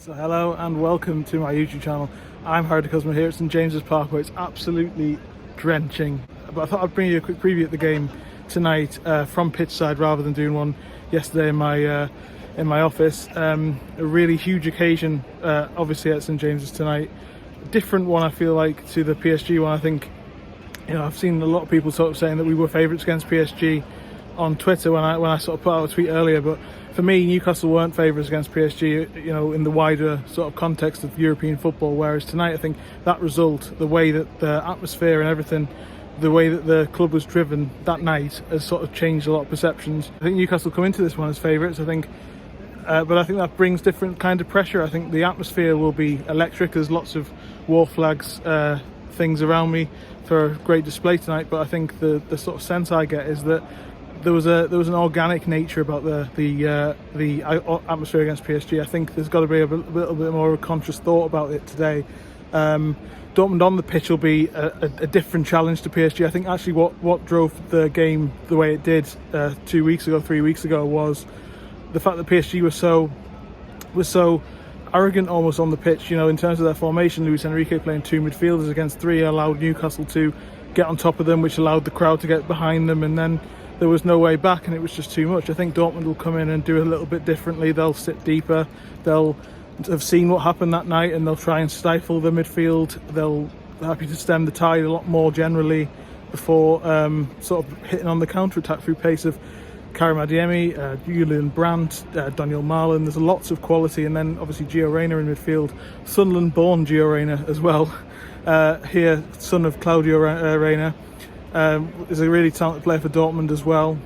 So hello and welcome to my YouTube channel. I'm Harry Cosmo here at St James's Park, where it's absolutely drenching. But I thought I'd bring you a quick preview at the game tonight from pitchside rather than doing one yesterday in my office. A really huge occasion, obviously at St James's tonight. Different one, I feel like, to the PSG one. I think, I've seen a lot of people sort of saying that we were favourites against PSG on Twitter when I sort of put out a tweet earlier, but for me, Newcastle weren't favourites against PSG, in the wider sort of context of European football. Whereas tonight, I think that result, the way that the atmosphere and everything, the way that the club was driven that night, has sort of changed a lot of perceptions. I think Newcastle come into this one as favourites. I think, but I think that brings different kind of pressure. I think the atmosphere will be electric. There's lots of war flags, things around me for a great display tonight. But I think the sort of sense I get is that there was an organic nature about the atmosphere against PSG. I think there's got to be a little bit more of a conscious thought about it today. Dortmund on the pitch will be a different challenge to PSG. I think actually what drove the game the way it did 3 weeks ago was the fact that PSG was so arrogant almost on the pitch. In terms of their formation, Luis Enrique playing two midfielders against three allowed Newcastle to get on top of them, which allowed the crowd to get behind them, and then there was no way back, and it was just too much. I think Dortmund will come in and do a little bit differently. They'll sit deeper. They'll have seen what happened that night, and they'll try and stifle the midfield. They'll be happy to stem the tide a lot more generally before sort of hitting on the counter-attack through pace of Karim Adeyemi, Julian Brandt, Daniel Marlin. There's lots of quality, and then obviously Gio Reyna in midfield. Sunderland-born Gio Reyna as well. Here, son of Claudio Reyna. Is a really talented player for Dortmund as well.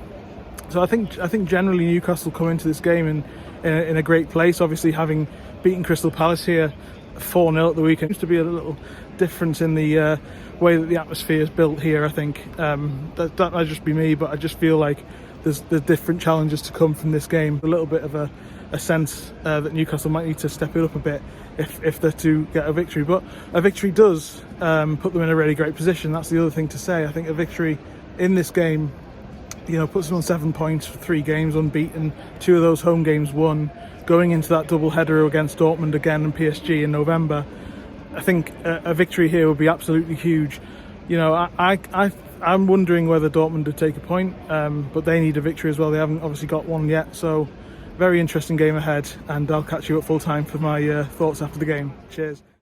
So I think generally Newcastle come into this game in a great place. Obviously, having beaten Crystal Palace here 4-0 at the weekend, seems to be a little difference in the way that the atmosphere is built here. I think that might just be me, but I just feel like there's different challenges to come from this game. A little bit of a sense that Newcastle might need to step it up a bit if they're to get a victory. But a victory does put them in a really great position. That's the other thing to say. I think a victory in this game, puts them on 7 points for 3 games unbeaten, 2 of those home games won, going into that double header against Dortmund again and PSG in November. I think a victory here would be absolutely huge. I'm wondering whether Dortmund would take a point, but they need a victory as well. They haven't obviously got one yet, so very interesting game ahead, and I'll catch you at full time for my thoughts after the game. Cheers.